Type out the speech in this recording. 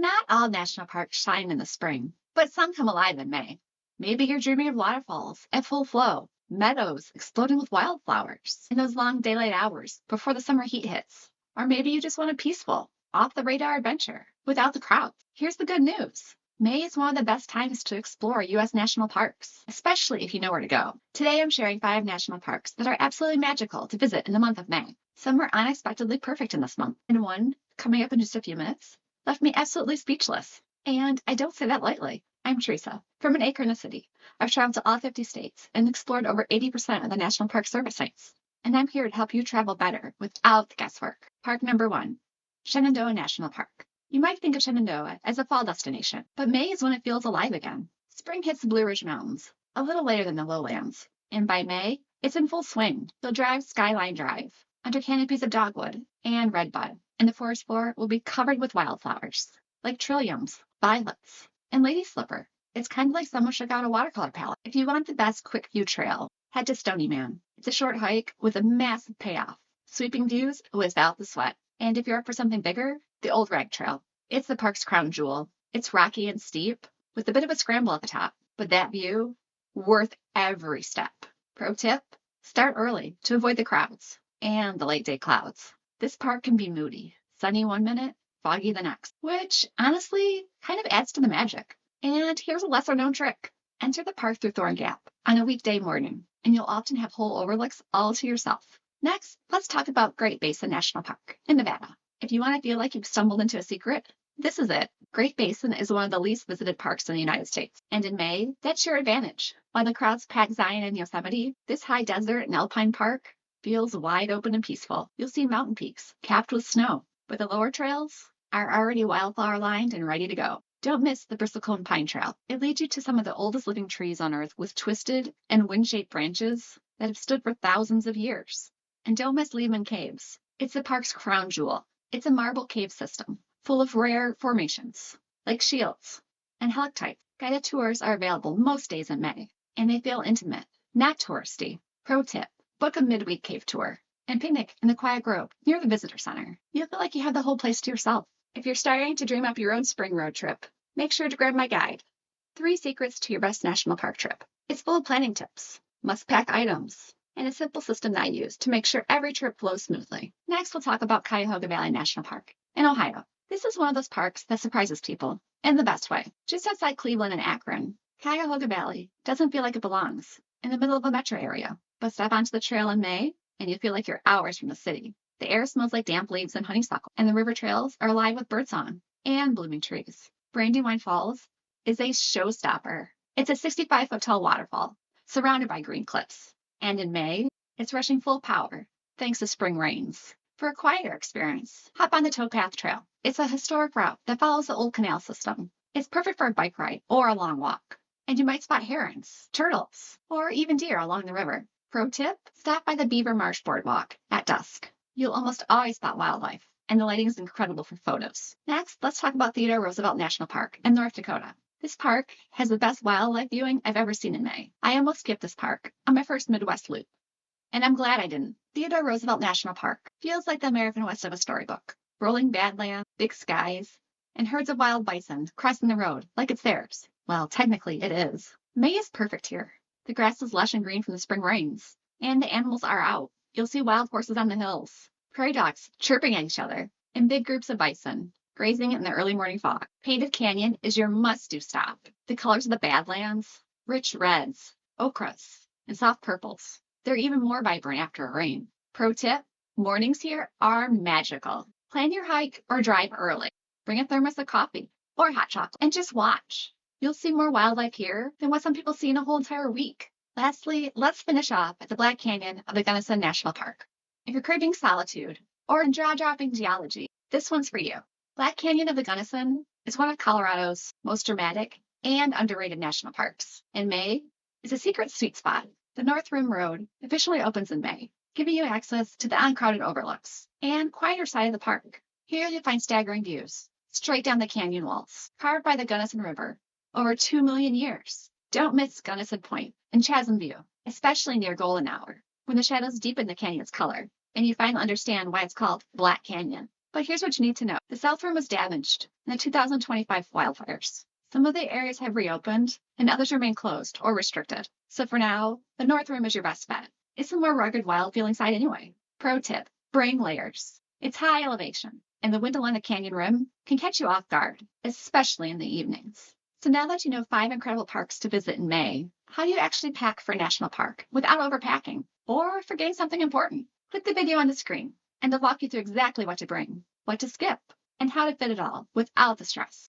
Not all national parks shine in the spring, but some come alive in May. Maybe you're dreaming of waterfalls at full flow, meadows exploding with wildflowers in those long daylight hours before the summer heat hits. Or maybe you just want a peaceful, off the radar adventure without the crowds. Here's the good news. May is one of the best times to explore U.S. national parks, especially if you know where to go. Today I'm sharing 5 national parks that are absolutely magical to visit in the month of May. Some were unexpectedly perfect in this month, and one, coming up in just a few minutes, left me absolutely speechless. And I don't say that lightly. I'm Teresa, from an acre in the city. I've traveled to all 50 states and explored over 80% of the National Park Service sites. And I'm here to help you travel better without the guesswork. Park number 1, Shenandoah National Park. You might think of Shenandoah as a fall destination, but May is when it feels alive again. Spring hits the Blue Ridge Mountains a little later than the lowlands, and by May, it's in full swing. You'll drive Skyline Drive under canopies of dogwood and redbud, and the forest floor will be covered with wildflowers like trilliums, violets, and lady slipper. It's kind of like someone shook out a watercolor palette. If you want the best quick view trail, head to Stony Man. It's a short hike with a massive payoff, sweeping views without the sweat. And if you're up for something bigger, the Old Rag Trail. It's the park's crown jewel. It's rocky and steep, with a bit of a scramble at the top, but that view, worth every step. Pro tip, start early to avoid the crowds and the late day clouds. This park can be moody, sunny one minute, foggy the next, which honestly kind of adds to the magic. And here's a lesser known trick. Enter the park through Thorn Gap on a weekday morning, and you'll often have whole overlooks all to yourself. Next, let's talk about Great Basin National Park in Nevada. If you want to feel like you've stumbled into a secret, this is it. Great Basin is one of the least visited parks in the United States. And in May, that's your advantage. While the crowds pack Zion and Yosemite, this high desert and alpine park feels wide open and peaceful. You'll see mountain peaks capped with snow, but the lower trails are already wildflower lined and ready to go. Don't miss the bristlecone pine trail. It leads you to some of the oldest living trees on Earth with twisted and wind-shaped branches that have stood for thousands of years. And don't miss Lehman Caves. It's the park's crown jewel. It's a marble cave system full of rare formations, like shields and helictites. Guided tours are available most days in May, and they feel intimate, not touristy. Pro tip, book a midweek cave tour and picnic in the quiet grove near the visitor center. You'll feel like you have the whole place to yourself. If you're starting to dream up your own spring road trip, make sure to grab my guide, 3 Secrets to Your Best National Park Trip. It's full of planning tips, must-pack items, and a simple system that I use to make sure every trip flows smoothly. Next, we'll talk about Cuyahoga Valley National Park in Ohio. This is one of those parks that surprises people in the best way. Just outside Cleveland and Akron, Cuyahoga Valley doesn't feel like it belongs in the middle of a metro area. But step onto the trail in May, and you feel like you're hours from the city. The air smells like damp leaves and honeysuckle, and the river trails are alive with birdsong and blooming trees. Brandywine Falls is a showstopper. It's a 65-foot tall waterfall surrounded by green cliffs. And in May, it's rushing full power thanks to spring rains. For a quieter experience, hop on the Towpath Trail. It's a historic route that follows the old canal system. It's perfect for a bike ride or a long walk. And you might spot herons, turtles, or even deer along the river. Pro tip, stop by the Beaver Marsh Boardwalk at dusk. You'll almost always spot wildlife, and the lighting is incredible for photos. Next, let's talk about Theodore Roosevelt National Park in North Dakota. This park has the best wildlife viewing I've ever seen in May. I almost skipped this park on my first Midwest loop, and I'm glad I didn't. Theodore Roosevelt National Park feels like the American West of a storybook. Rolling badlands, big skies, and herds of wild bison crossing the road like it's theirs. Well, technically it is. May is perfect here. The grass is lush and green from the spring rains, and the animals are out. You'll see wild horses on the hills, prairie dogs chirping at each other, and big groups of bison grazing in the early morning fog. Painted Canyon is your must-do stop. The colors of the Badlands, rich reds, ochras, and soft purples. They're even more vibrant after a rain. Pro tip, mornings here are magical. Plan your hike or drive early. Bring a thermos of coffee or hot chocolate and just watch. You'll see more wildlife here than what some people see in a whole entire week. Lastly, let's finish off at the Black Canyon of the Gunnison National Park. If you're craving solitude or jaw-dropping geology, this one's for you. Black Canyon of the Gunnison is one of Colorado's most dramatic and underrated national parks. In May, it's a secret sweet spot. The North Rim Road officially opens in May, giving you access to the uncrowded overlooks and quieter side of the park. Here you'll find staggering views, straight down the canyon walls, carved by the Gunnison River over 2 million years. Don't miss Gunnison Point and Chasm View, especially near golden hour, when the shadows deepen the canyon's color, and you finally understand why it's called Black Canyon. But here's what you need to know. The South Rim was damaged in the 2025 wildfires. Some of the areas have reopened and others remain closed or restricted. So for now, the North Rim is your best bet. It's a more rugged, wild-feeling site anyway. Pro tip, bring layers. It's high elevation, and the wind along the canyon rim can catch you off guard, especially in the evenings. So now that you know 5 incredible parks to visit in May, how do you actually pack for a national park without overpacking or forgetting something important? Click the video on the screen, and they'll walk you through exactly what to bring, what to skip, and how to fit it all without the stress.